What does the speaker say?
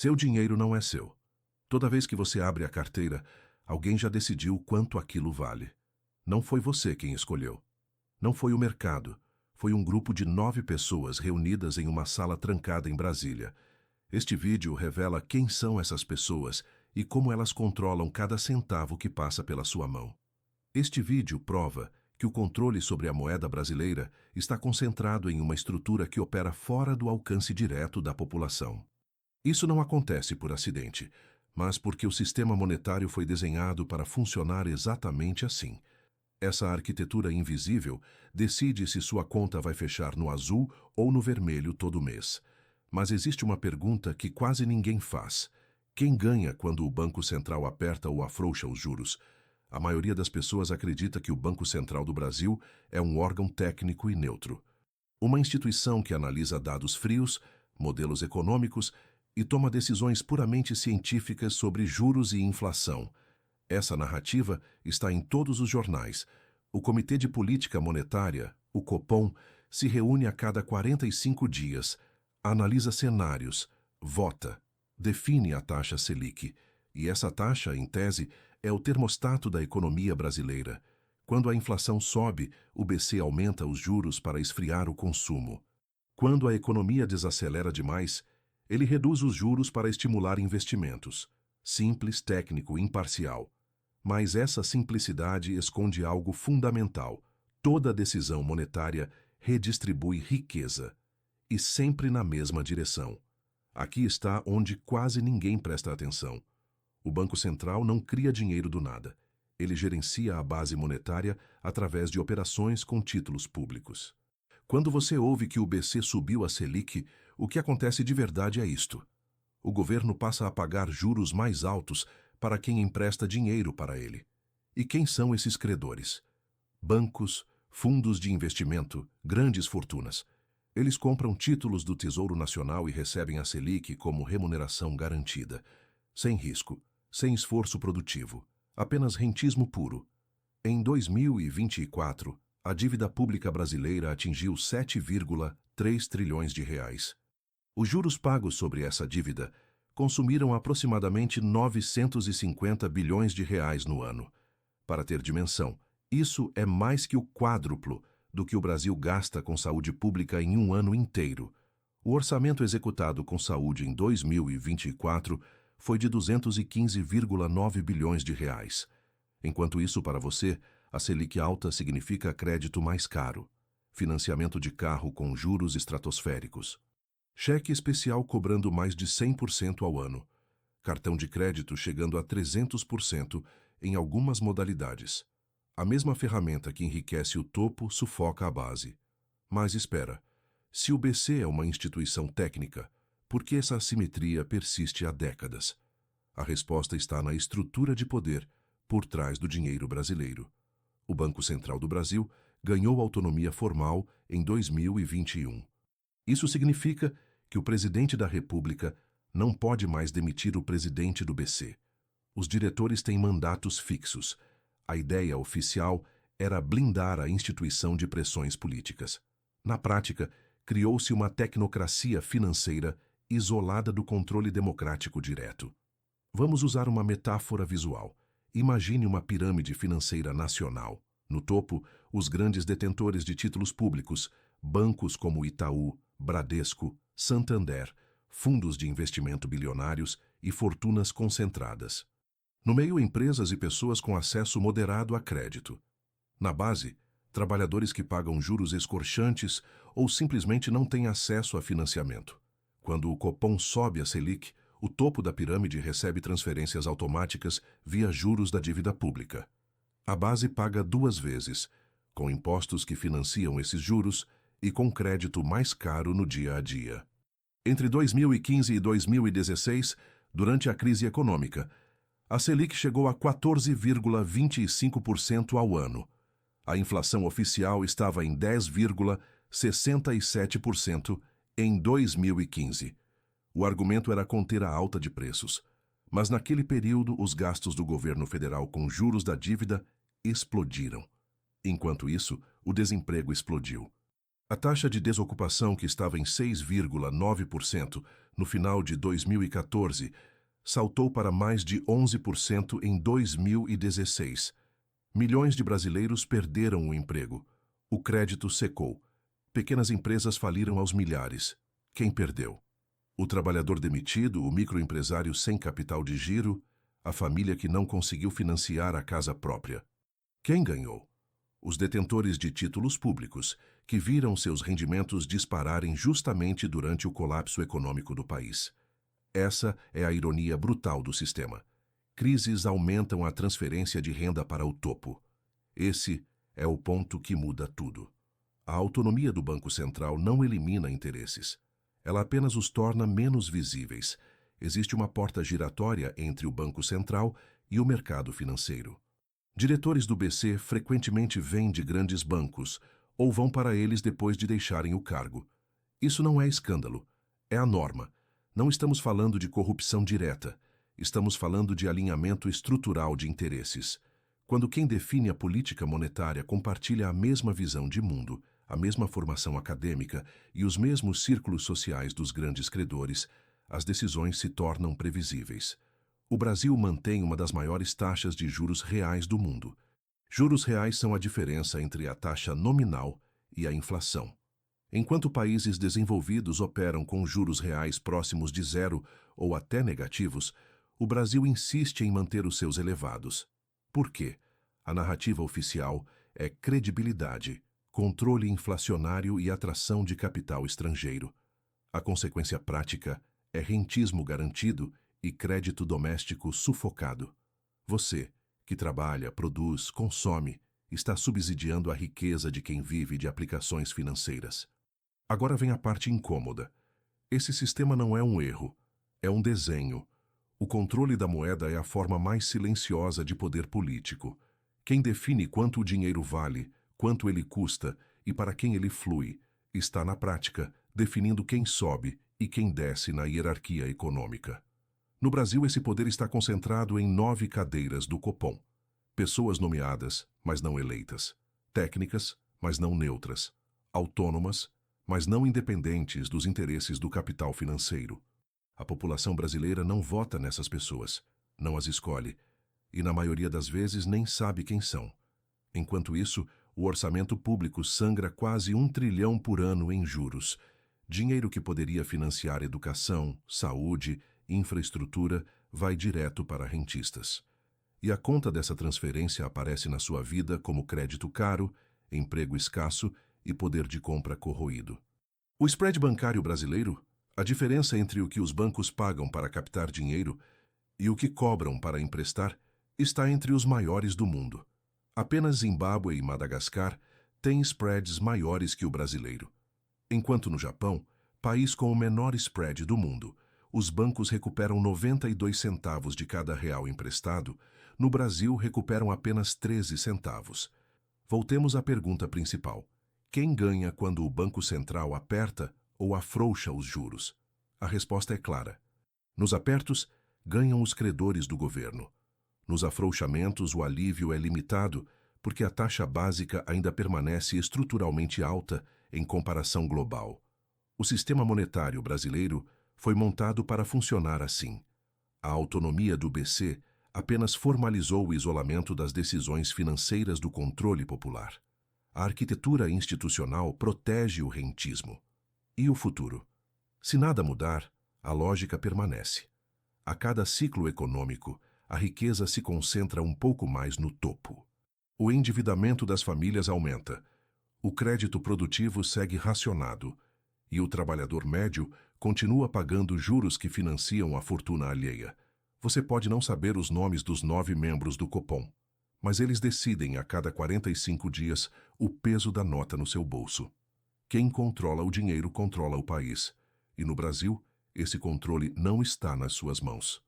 Seu dinheiro não é seu. Toda vez que você abre a carteira, alguém já decidiu quanto aquilo vale. Não foi você quem escolheu. Não foi o mercado. Foi um grupo de 9 pessoas reunidas em uma sala trancada em Brasília. Este vídeo revela quem são essas pessoas e como elas controlam cada centavo que passa pela sua mão. Este vídeo prova que o controle sobre a moeda brasileira está concentrado em uma estrutura que opera fora do alcance direto da população. Isso não acontece por acidente, mas porque o sistema monetário foi desenhado para funcionar exatamente assim. Essa arquitetura invisível decide se sua conta vai fechar no azul ou no vermelho todo mês. Mas existe uma pergunta que quase ninguém faz. Quem ganha quando o Banco Central aperta ou afrouxa os juros? A maioria das pessoas acredita que o Banco Central do Brasil é um órgão técnico e neutro. Uma instituição que analisa dados frios, modelos econômicos e toma decisões puramente científicas sobre juros e inflação. Essa narrativa está em todos os jornais. O Comitê de Política Monetária, o Copom, se reúne a cada 45 dias, analisa cenários, vota, define a taxa Selic. E essa taxa, em tese, é o termostato da economia brasileira. Quando a inflação sobe, o BC aumenta os juros para esfriar o consumo. Quando a economia desacelera demais, ele reduz os juros para estimular investimentos. Simples, técnico, imparcial. Mas essa simplicidade esconde algo fundamental. Toda decisão monetária redistribui riqueza. E sempre na mesma direção. Aqui está onde quase ninguém presta atenção. O Banco Central não cria dinheiro do nada. Ele gerencia a base monetária através de operações com títulos públicos. Quando você ouve que o BC subiu a Selic, o que acontece de verdade é isto. O governo passa a pagar juros mais altos para quem empresta dinheiro para ele. E quem são esses credores? Bancos, fundos de investimento, grandes fortunas. Eles compram títulos do Tesouro Nacional e recebem a Selic como remuneração garantida. Sem risco, sem esforço produtivo, apenas rentismo puro. Em 2024, a dívida pública brasileira atingiu 7,3 trilhões de reais. Os juros pagos sobre essa dívida consumiram aproximadamente 950 bilhões de reais no ano. Para ter dimensão, isso é mais que o quádruplo do que o Brasil gasta com saúde pública em um ano inteiro. O orçamento executado com saúde em 2024 foi de 215,9 bilhões de reais. Enquanto isso, para você, a Selic alta significa crédito mais caro, financiamento de carro com juros estratosféricos, cheque especial cobrando mais de 100% ao ano, cartão de crédito chegando a 300% em algumas modalidades. A mesma ferramenta que enriquece o topo sufoca a base. Mas espera, se o BC é uma instituição técnica, por que essa assimetria persiste há décadas? A resposta está na estrutura de poder por trás do dinheiro brasileiro. O Banco Central do Brasil ganhou autonomia formal em 2021. Isso significa que o presidente da República não pode mais demitir o presidente do BC. Os diretores têm mandatos fixos. A ideia oficial era blindar a instituição de pressões políticas. Na prática, criou-se uma tecnocracia financeira isolada do controle democrático direto. Vamos usar uma metáfora visual. Imagine uma pirâmide financeira nacional. No topo, os grandes detentores de títulos públicos, bancos como Itaú, Bradesco, Santander, fundos de investimento bilionários e fortunas concentradas. No meio, empresas e pessoas com acesso moderado a crédito. Na base, trabalhadores que pagam juros escorchantes ou simplesmente não têm acesso a financiamento. Quando o Copom sobe a Selic, o topo da pirâmide recebe transferências automáticas via juros da dívida pública. A base paga 2 vezes, com impostos que financiam esses juros e com crédito mais caro no dia a dia. Entre 2015 e 2016, durante a crise econômica, a Selic chegou a 14,25% ao ano. A inflação oficial estava em 10,67% em 2015. O argumento era conter a alta de preços. Mas naquele período, os gastos do governo federal com juros da dívida explodiram. Enquanto isso, o desemprego explodiu. A taxa de desocupação, que estava em 6,9% no final de 2014, saltou para mais de 11% em 2016. Milhões de brasileiros perderam o emprego. O crédito secou. Pequenas empresas faliram aos milhares. Quem perdeu? O trabalhador demitido, o microempresário sem capital de giro, a família que não conseguiu financiar a casa própria. Quem ganhou? Os detentores de títulos públicos, que viram seus rendimentos dispararem justamente durante o colapso econômico do país. Essa é a ironia brutal do sistema. Crises aumentam a transferência de renda para o topo. Esse é o ponto que muda tudo. A autonomia do Banco Central não elimina interesses. Ela apenas os torna menos visíveis. Existe uma porta giratória entre o Banco Central e o mercado financeiro. Diretores do BC frequentemente vêm de grandes bancos ou vão para eles depois de deixarem o cargo. Isso não é escândalo, é a norma. Não estamos falando de corrupção direta, estamos falando de alinhamento estrutural de interesses. Quando quem define a política monetária compartilha a mesma visão de mundo, a mesma formação acadêmica e os mesmos círculos sociais dos grandes credores, as decisões se tornam previsíveis. O Brasil mantém uma das maiores taxas de juros reais do mundo. Juros reais são a diferença entre a taxa nominal e a inflação. Enquanto países desenvolvidos operam com juros reais próximos de zero ou até negativos, o Brasil insiste em manter os seus elevados. Por quê? A narrativa oficial é credibilidade, controle inflacionário e atração de capital estrangeiro. A consequência prática é rentismo garantido e crédito doméstico sufocado. Você, que trabalha, produz, consome, está subsidiando a riqueza de quem vive de aplicações financeiras. Agora vem a parte incômoda. Esse sistema não é um erro, é um desenho. O controle da moeda é a forma mais silenciosa de poder político. Quem define quanto o dinheiro vale, quanto ele custa e para quem ele flui, está na prática definindo quem sobe e quem desce na hierarquia econômica. No Brasil, esse poder está concentrado em 9 cadeiras do Copom. Pessoas nomeadas, mas não eleitas. Técnicas, mas não neutras. Autônomas, mas não independentes dos interesses do capital financeiro. A população brasileira não vota nessas pessoas, não as escolhe, e na maioria das vezes nem sabe quem são. Enquanto isso, o orçamento público sangra quase 1 trilhão por ano em juros. Dinheiro que poderia financiar educação, saúde, infraestrutura vai direto para rentistas. E a conta dessa transferência aparece na sua vida como crédito caro, emprego escasso e poder de compra corroído. O spread bancário brasileiro, a diferença entre o que os bancos pagam para captar dinheiro e o que cobram para emprestar, está entre os maiores do mundo. Apenas Zimbábue e Madagascar têm spreads maiores que o brasileiro. Enquanto no Japão, país com o menor spread do mundo, os bancos recuperam 92 centavos de cada real emprestado, no Brasil recuperam apenas 13 centavos. Voltemos à pergunta principal. Quem ganha quando o Banco Central aperta ou afrouxa os juros? A resposta é clara. Nos apertos, ganham os credores do governo. Nos afrouxamentos, o alívio é limitado, porque a taxa básica ainda permanece estruturalmente alta em comparação global. O sistema monetário brasileiro foi montado para funcionar assim. A autonomia do BC apenas formalizou o isolamento das decisões financeiras do controle popular. A arquitetura institucional protege o rentismo. E o futuro? Se nada mudar, a lógica permanece. A cada ciclo econômico, a riqueza se concentra um pouco mais no topo. O endividamento das famílias aumenta, o crédito produtivo segue racionado e o trabalhador médio continua pagando juros que financiam a fortuna alheia. Você pode não saber os nomes dos 9 membros do Copom, mas eles decidem a cada 45 dias o peso da nota no seu bolso. Quem controla o dinheiro controla o país, e no Brasil, esse controle não está nas suas mãos.